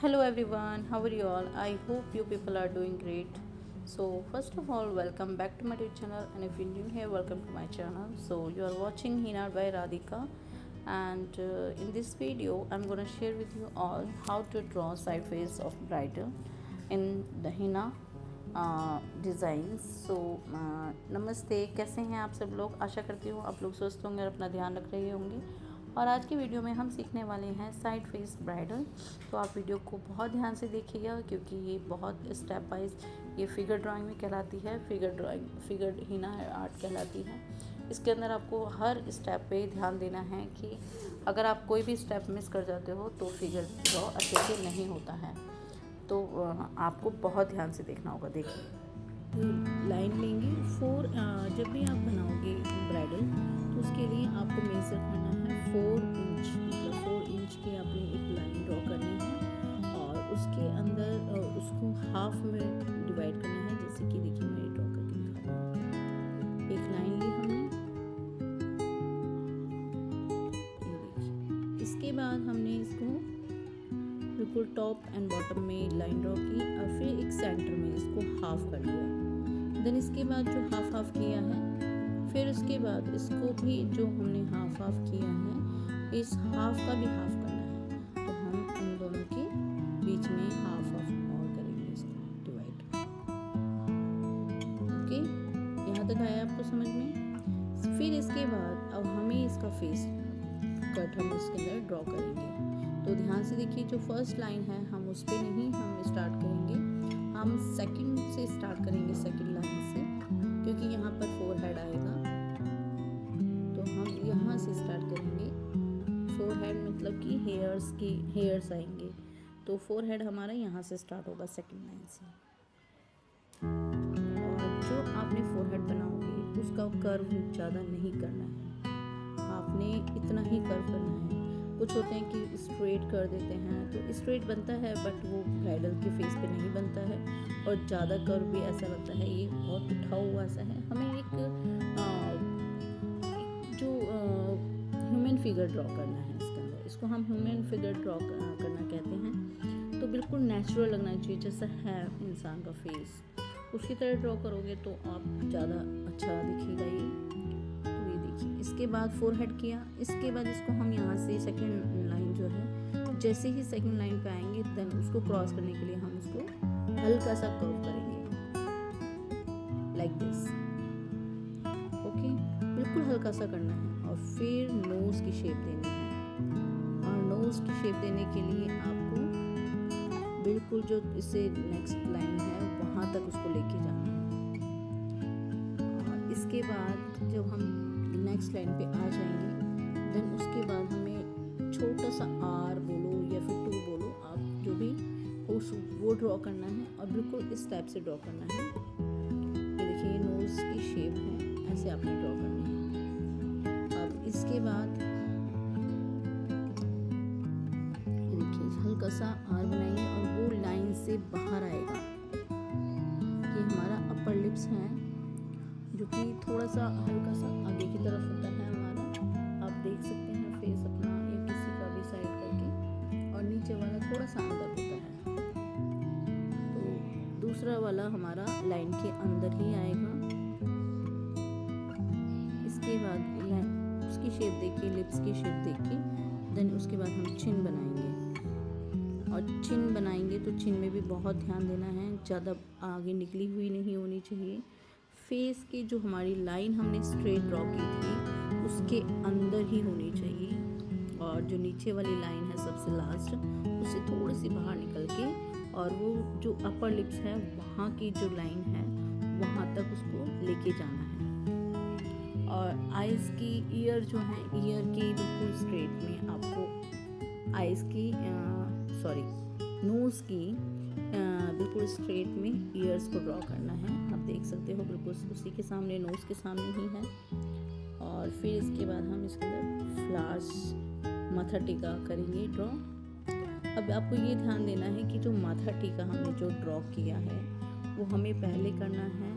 Hello everyone, how are you all? I hope you people are doing great. So, first of all, welcome back to my YouTube channel, and if you're new here, welcome to my channel. So, you are watching Hina by Radhika, and in this video, I'm gonna share with you all how to draw side face of bridal in the Hina designs. नमस्ते, कैसे हैं आप सब लोग? आशा करती हूँ आप लोग स्वस्थ होंगे और अपना ध्यान रख रहे होंगे। और आज की वीडियो में हम सीखने वाले हैं साइड फेस ब्राइडल। तो आप वीडियो को बहुत ध्यान से देखिएगा, क्योंकि ये बहुत स्टेप वाइज ये फिगर ड्राइंग में कहलाती है। फिगर हिना आर्ट कहलाती है। इसके अंदर आपको हर स्टेप पे ध्यान देना है कि अगर आप कोई भी स्टेप मिस कर जाते हो तो फिगर ड्रॉ अच्छे से नहीं होता है। तो आपको बहुत ध्यान से देखना होगा। देखिए, लाइन लेंगे जब भी आप बनाओगे ब्राइडल तो उसके लिए आपको मेज़र करना है 4 इंच, मतलब 4 इंच की आपने एक लाइन ड्रॉ करनी है और उसके अंदर उसको हाफ में डिवाइड करना है। जैसे कि देखिए, मैं ड्रॉ करके दिखा रही हूँ। एक लाइन ली हमने, ये देखिए। इसके बाद हमने इसको बिल्कुल टॉप एंड बॉटम में लाइन ड्रॉ की और फिर एक सेंटर में इसको हाफ कर लिया। देन इसके बाद जो हाफ किया है, फिर उसके बाद इसको भी जो हमने हाफ किया है, इस हाफ का भी हाफ करना है। तो हम इन दोनों के बीच में हाफ और करेंगे इसको डिवाइड। ओके, यहाँ तक आया आपको समझ में? फिर इसके बाद अब हमें इसका फेस कट हम इसके अंदर ड्रॉ करेंगे। तो ध्यान से देखिए, जो फर्स्ट लाइन है हम उस पर नहीं हम स्टार्ट करेंगे, हम सेकंड से स्टार्ट करेंगे, सेकंड लाइन से, क्योंकि यहाँ पर फोरहेड आएगा। तो हम यहाँ से स्टार्ट करेंगे। फोरहेड मतलब कि हेयर्स आएंगे। तो फोरहेड हमारा यहाँ से स्टार्ट होगा सेकंड लाइन से। और जो आपने फोरहेड बनाओगे उसका कर्व ज़्यादा नहीं करना है, आपने इतना ही कर्व करना है। कुछ होते हैं कि स्ट्रेट कर देते हैं, तो स्ट्रेट बनता है बट वो ब्राइडल के फेस पे नहीं बनता है, और ज़्यादा कर्व भी ऐसा लगता है ये बहुत उठा हुआ सा है। हमें एक जो ह्यूमन फिगर ड्रॉ करना है इसके अंदर, इसको हम ह्यूमन फिगर ड्रॉ करना कहते हैं। तो बिल्कुल नेचुरल लगना चाहिए, जैसा है इंसान का फेस, उसकी तरह ड्रॉ करोगे तो आप ज़्यादा अच्छा दिखेगा ये। इसके बाद फोरहेड किया, इसके बाद इसको हम यहाँ से सेकंड लाइन जो है, जैसे ही सेकंड लाइन पे आएंगे देन उसको क्रॉस करने के लिए हम उसको हल्का सा कर्व करेंगे, लाइक दिस। ओके, बिल्कुल हल्का सा करना है। और फिर नोज की शेप देनी है, और नोज की शेप देने के लिए आपको बिल्कुल जो इससे नेक्स्ट लाइन है वहाँ तक उसको लेके जाना है। और इसके बाद जब हम नेक्स्ट लाइन पे आ जाएंगे, देन उसके बाद हमें छोटा सा आर बोलो या फिर 2 बोलो, आप जो भी वो ड्रॉ करना है, और बिल्कुल इस टाइप से ड्रॉ करना है। ये देखिए, ये नोज की शेप है, ऐसे आपने ड्रॉ करनी है। अब इसके बाद ये देखिए, हल्का सा आर बनाएंगे और वो लाइन से बाहर आएगा। ये हमारा अपर लिप्स है, जो कि थोड़ा सा हल्का सा आगे की तरफ होता है हमारा। आप देख सकते हैं फेस अपना या किसी का भी साइड करके, और नीचे वाला थोड़ा सा अंदर होता है। तो दूसरा वाला हमारा लाइन के अंदर ही आएगा। इसके बाद उसकी शेप देखिए, लिप्स की शेप देखिए। देन उसके बाद हम चिन बनाएंगे, और चिन बनाएंगे तो चिन में भी बहुत ध्यान देना है, ज़्यादा आगे निकली हुई नहीं होनी चाहिए। फेस की जो हमारी लाइन हमने स्ट्रेट ड्रॉ की थी उसके अंदर ही होनी चाहिए, और जो नीचे वाली लाइन है सबसे लास्ट, उससे थोड़ी सी बाहर निकल के, और वो जो अपर लिप्स है वहाँ की जो लाइन है वहाँ तक उसको लेके जाना है। और आइज़ की ईयर जो है, ईयर की बिल्कुल स्ट्रेट में आपको आइज़ की नोज़ की बिल्कुल स्ट्रेट में ईयर्स को ड्रॉ करना है। आप देख सकते हो बिल्कुल उसी के सामने, नोज़ के सामने ही है। और फिर इसके बाद हम इसके अंदर फ्लावर्स, माथा टीका करेंगे ड्रॉ। अब आपको ये ध्यान देना है कि जो माथा टीका हमने जो ड्रॉ किया है वो हमें पहले करना है,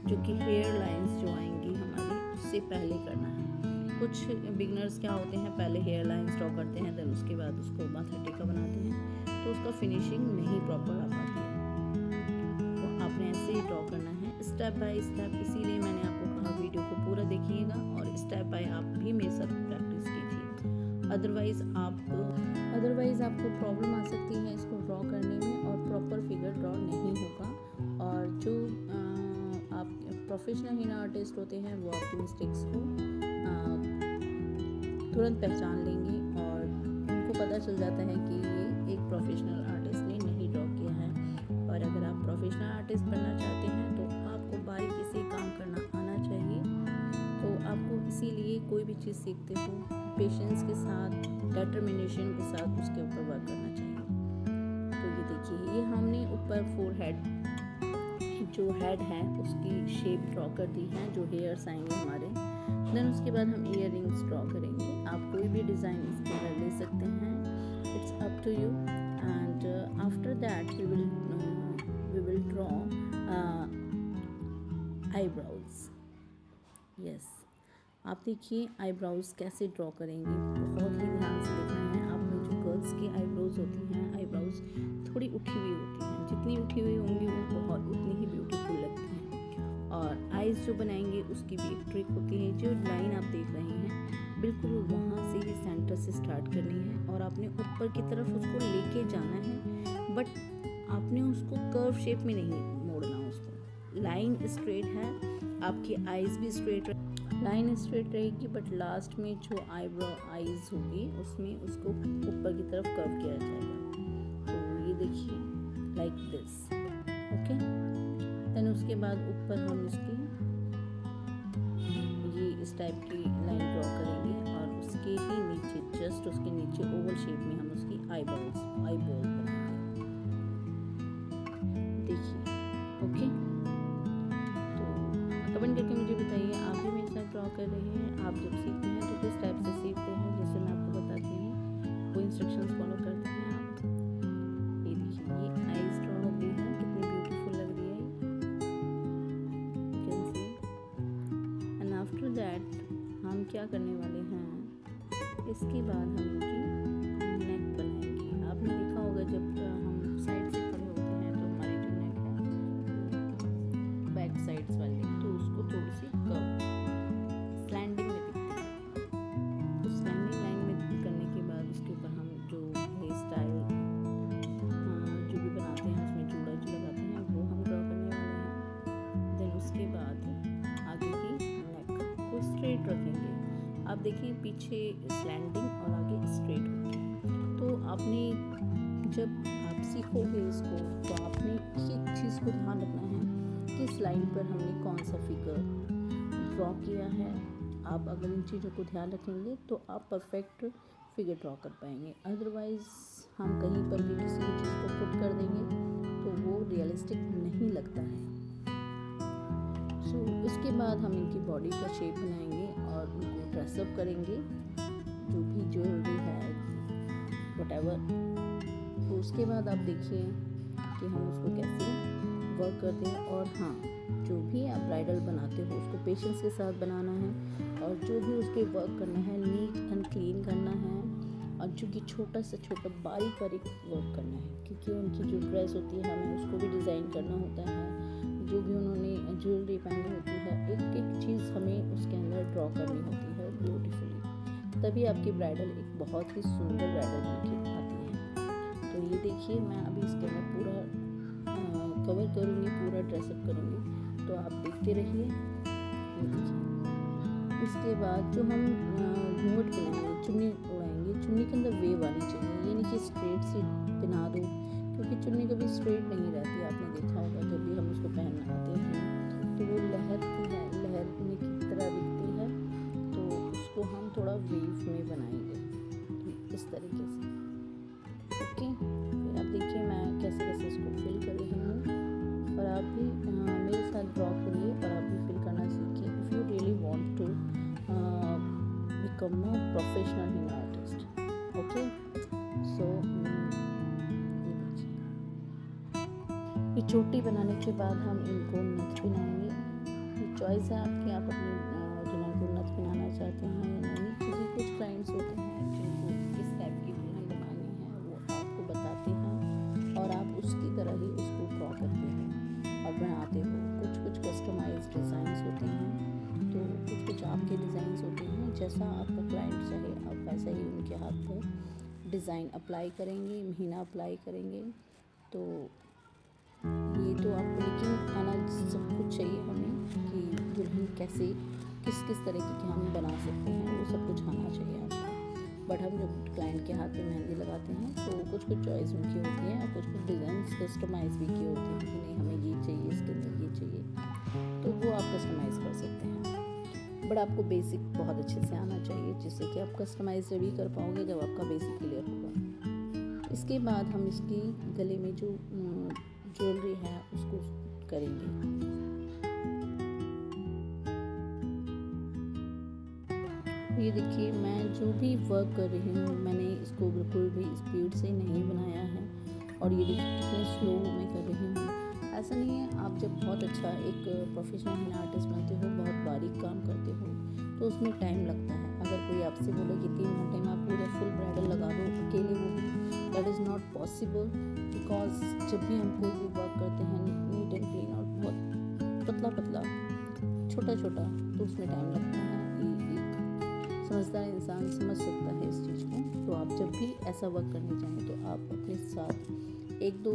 जो कि हेयर लाइंस जो आएंगी हमारी उससे पहले करना है। कुछ बिगनर्स क्या होते हैं, पहले हेयर लाइंस ड्रॉ करते हैं, देन उसके बाद उसको माथा टीका बनाते हैं। तो तो उसका फिनिशिंग नहीं प्रॉपर आ पाती है। तो आपने ऐसे ही ड्रॉ करना है स्टेप बाय स्टेप, इसीलिए मैंने आपको कहा वीडियो को पूरा देखिएगा और स्टेप बाय आप भी मेरे साथ प्रैक्टिस कीजिए। अदरवाइज़ आपको प्रॉब्लम आ सकती है इसको ड्रॉ करने में और प्रॉपर फिगर ड्रॉ नहीं होगा। और जो आप प्रोफेशनल हिना आर्टिस्ट होते हैं वो आपकी मिस्टेक्स को तुरंत पहचान लेंगे और उनको पता चल जाता है कि ये एक प्रोफेशनल आर्टिस्ट ने नहीं ड्रॉ किया है। और अगर आप प्रोफेशनल आर्टिस्ट बनना चाहते हैं तो आपको बारीकी से काम करना आना चाहिए। तो आपको इसीलिए कोई भी चीज़ सीखते हो पेशेंस के साथ, डिटर्मिनेशन के साथ उसके ऊपर वर्क करना चाहिए। तो ये देखिए, ये हमने ऊपर फोरहेड जो हेड है उसकी शेप ड्रॉ कर दी है, जो हेयर्स आएंगे हमारे। देन उसके बाद हम ईयर रिंग्स ड्रॉ करेंगे। आप कोई भी डिज़ाइन इसके अंदर ले सकते हैं, it's up to you. And after that we will draw eyebrows. Yes, आप देखिए आईब्राउज कैसे ड्रॉ करेंगे, बहुत ही ध्यान से देखना है। आप में जो गर्ल्स की आईब्राउज होती हैं, आईब्राउज थोड़ी उठी हुई होती हैं, जितनी उठी हुई होंगी वो बहुत उतनी ही ब्यूटीफुल लगती हैं। और आईज जो बनाएंगे उसकी भी एक ट्रिक होती है। जो लाइन आप देख रहे हैं बिल्कुल वहाँ से ही सेंटर से स्टार्ट करनी है और आपने ऊपर की तरफ उसको लेके जाना है, बट आपने उसको कर्व शेप में नहीं मोड़ना। उसको लाइन स्ट्रेट है, आपकी आईज भी स्ट्रेट, लाइन स्ट्रेट रहेगी, बट लास्ट में जो आईज होगी उसमें उसको ऊपर की तरफ कर्व किया जाएगा। तो ये देखिए लाइक दिस, ओके। देन उसके बाद ऊपर हम इसकी ये इस टाइप की लाइन ड्रॉ करेंगे और उसके ही नीचे, जस्ट उसके नीचे ओवल शेप में हम उसकी आईबॉल बनाएंगे। देखिए, ओके। तो कमेंट करके मुझे बताइए आप भी मेरे साथ ड्रॉ कर रहे हैं। आप जब सीखते हैं तो किस टाइप से सीखते हैं, जैसे मैं आपको बताती हूँ वो इंस्ट्रक्शंस फॉलो करते हैं आप। ये देखिए, ये आईज ड्रॉ हो गई है, कितनी ब्यूटीफुल लग रही है, you can see. And after that हम क्या करने वाले हैं, इसके बाद हम इनकी नेक बनाएंगे। आपने देखा होगा जब हम साइड से खड़े होते हैं तो हमारी जो नेक है बैक साइड्स वाली, तो उसको थोड़ी सी कर्व स्लैंडिंग में दिखती है। तो स्लैंडिंग लाइन में करने के बाद उसके ऊपर हम जो हेयर स्टाइल जो भी बनाते हैं उसमें चूड़ा जो लगाते हैं वो हम ड्रॉ करने वाले हैं। देन उसके बाद आगे की नेक को स्ट्रेट रखेंगे। आप देखिए पीछे स्लैंडिंग और आगे स्ट्रेट होगी। तो आपने जब आप सीखोगे इसको तो आपने एक चीज़ को ध्यान रखना है कि इस लाइन पर हमने कौन सा फिगर ड्रॉ किया है। आप अगर इन चीज़ों को ध्यान रखेंगे तो आप परफेक्ट फिगर ड्रॉ कर पाएंगे। अदरवाइज़ हम कहीं पर भी किसी भी चीज़ को पुट कर देंगे तो वो रियलिस्टिक नहीं लगता है। सो इसके बाद हम इनकी बॉडी का शेप बनाएंगे और उनको ड्रेसअप करेंगे, जो भी ज्वेलरी है व्हाटएवर। तो उसके बाद आप देखिए कि हम उसको कैसे वर्क करते हैं। और हाँ, जो भी आप ब्राइडल बनाते हो उसको पेशेंस के साथ बनाना है और जो भी उस पर वर्क करना है नीट एंड क्लीन करना है और जो कि छोटा से छोटा बारीक वर्क करना है, क्योंकि उनकी जो ड्रेस होती है हमें उसको भी डिज़ाइन करना होता है। जो भी उन्होंने ज्वेलरी पहनी होती है एक एक चीज़ हमें उसके अंदर ड्रॉ करनी होती है ब्यूटीफुली, तभी आपकी ब्राइडल एक बहुत ही सुंदर ब्राइडल बन के आती है। तो ये देखिए, मैं अभी इसके अंदर पूरा कवर करूँगी, पूरा ड्रेसअप करूँगी, तो आप देखते रहिए। ये देखिए, इसके बाद जो हम घूंघट बनाएंगे, चुन्नी उड़ाएंगे, चुन्नी के अंदर वेव आनी चाहिए, ये नहीं कि स्ट्रेट सी पहना दो, क्योंकि चुन्नी कभी स्ट्रेट नहीं रहती। आपने देखा होगा जब भी हम उसको पहनाते हैं तो वो लहरती है, लहरने की तरह दिखती है। तो उसको हम थोड़ा वेव में बनाएंगे इस तरीके से, ओके। फिर आप देखिए मैं कैसे कैसे इसको फिल कर रही हूँ और आप भी मेरे साथ ड्रॉ करिए और आप भी फिल करना सीखिए if you really want to become a professional henna artist, okay. So ये चोटी बनाने के बाद हम इनको नथ बनाएंगे। ये चॉइस है आपकी, आप अपने दुल्हन को नथ बनाना चाहते हैं या नहीं, क्योंकि कुछ क्लाइंट्स होते हैं जिनको किस टाइप की दुल्हन बनानी है वो आपको बताते हैं जैसा आपका क्लाइंट चाहे आप वैसा ही उनके हाथ पर डिज़ाइन अप्लाई करेंगे, हीना अप्लाई करेंगे। तो ये तो आपको लेकिन आना सब कुछ चाहिए हमें कि दुल्हन कैसे किस किस तरीके की हम बना सकते हैं, वो सब कुछ आना चाहिए आपको। बट हम जब क्लाइंट के हाथ पे मेहंदी लगाते हैं तो कुछ कुछ चॉइस उनकी होती है और कुछ कुछ डिज़ाइन कस्टमाइज़ भी किए होते हैं कि नहीं हमें ये चाहिए, इसके अंदर ये चाहिए, तो वो आप कस्टमाइज़ कर सकते हैं। बट आपको बेसिक बहुत अच्छे से आना चाहिए, जिससे कि आप कस्टमाइज़ जब भी कर पाओगे जब आपका बेसिक क्लियर होगा। इसके बाद हम इसकी गले में जो ज्वेलरी है उसको करेंगे। ये देखिए मैं जो भी वर्क कर रही हूँ मैंने इसको बिल्कुल भी स्पीड से नहीं बनाया है, और ये देखिए कितने स्लो में कर रही हूँ। ऐसा नहीं है, आप जब बहुत अच्छा एक प्रोफेशनल आर्टिस्ट बनते हो, बहुत बारीक काम करते हो, तो उसमें टाइम लगता है। अगर कोई आपसे बोले कि 3 घंटे में आप पूरा फुल ब्राइडल लगा दो अकेले, वो भी that is not possible, because जब भी हम कोई भी वर्क करते हैं नीट एंड क्लीन और बहुत पतला पतला छोटा छोटा, तो उसमें टाइम लगता है। एक समझदार इंसान समझ सकता है इस चीज़ को। तो आप जब भी ऐसा वर्क करने जाएं तो आप अपने साथ एक दो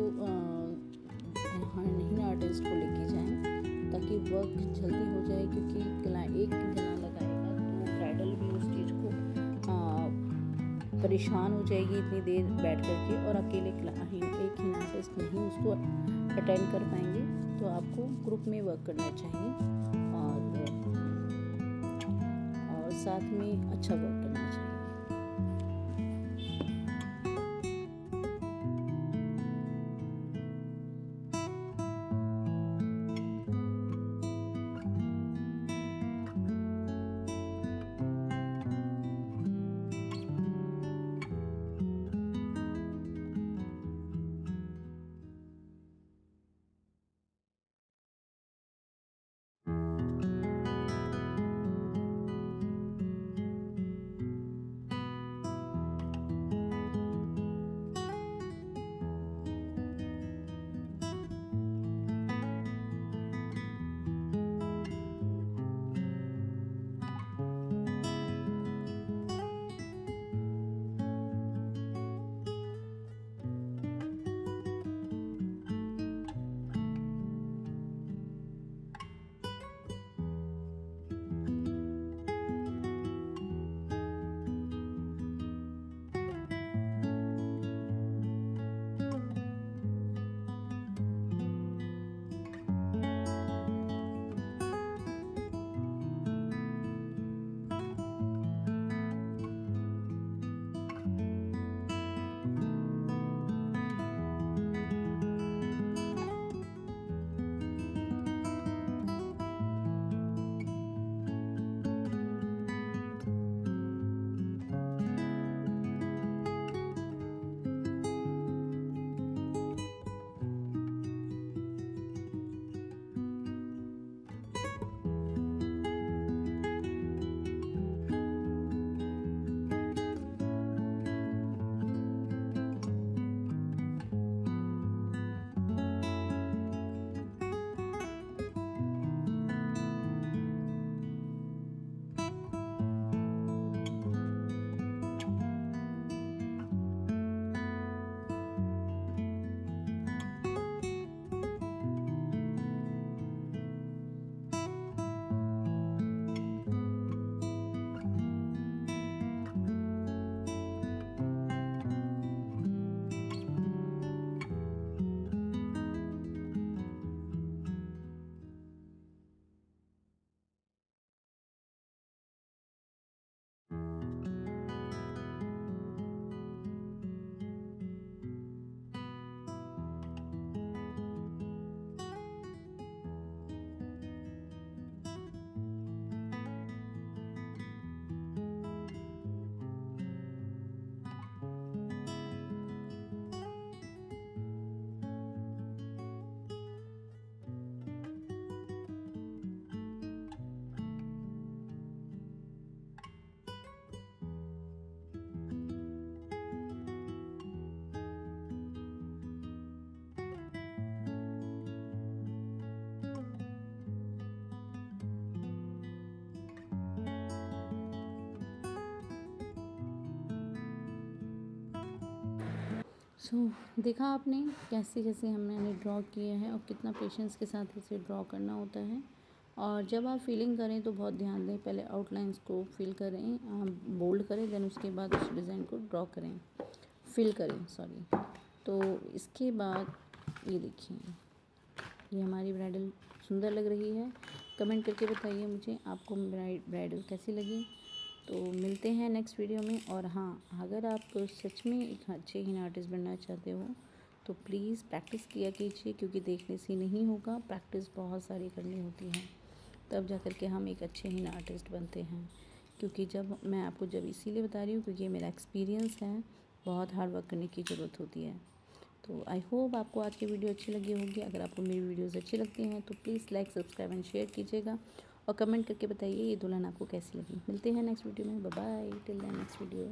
हीना आर्टिस्ट को लेके जाएं, ताकि वर्क जल्दी हो जाए, क्योंकि एक जना लगाएगा तो ब्राइडल भी उस चीज़ को परेशान हो जाएगी इतनी देर बैठ करके, और अकेले एक हीना आर्टिस्ट नहीं उसको अटेंड कर पाएंगे। तो आपको ग्रुप में वर्क करना चाहिए और साथ में अच्छा वर्क करना चाहिए। देखा आपने कैसे कैसे मैंने ड्रॉ किए हैं और कितना पेशेंस के साथ इसे ड्रॉ करना होता है। और जब आप फीलिंग करें तो बहुत ध्यान दें, पहले आउटलाइंस को फिल करें, बोल्ड करें, देन उसके बाद उस डिज़ाइन को ड्रॉ करें, फिल करें सॉरी। तो इसके बाद ये देखिए, ये हमारी ब्राइडल सुंदर लग रही है। कमेंट करके बताइए मुझे आपको ब्राइडल कैसी लगी। तो मिलते हैं नेक्स्ट वीडियो में। और हाँ, अगर आप सच में एक अच्छे हिन आर्टिस्ट बनना चाहते हो तो प्लीज़ प्रैक्टिस किया कीजिए, क्योंकि देखने से नहीं होगा, प्रैक्टिस बहुत सारी करनी होती है, तब जा कर के हम एक अच्छे हिन आर्टिस्ट बनते हैं। क्योंकि जब मैं आपको जब इसीलिए बता रही हूँ क्योंकि ये मेरा एक्सपीरियंस है, बहुत हार्ड वर्क करने की ज़रूरत होती है। तो आई होप आपको आज की वीडियो अच्छी लगी होगी। अगर आपको मेरी वीडियोज़ अच्छी लगती हैं तो please like, subscribe and share कीजिएगा और कमेंट करके बताइए ये दुल्हन आपको कैसी लगी। मिलते हैं नेक्स्ट वीडियो में। Bye bye, till the next video.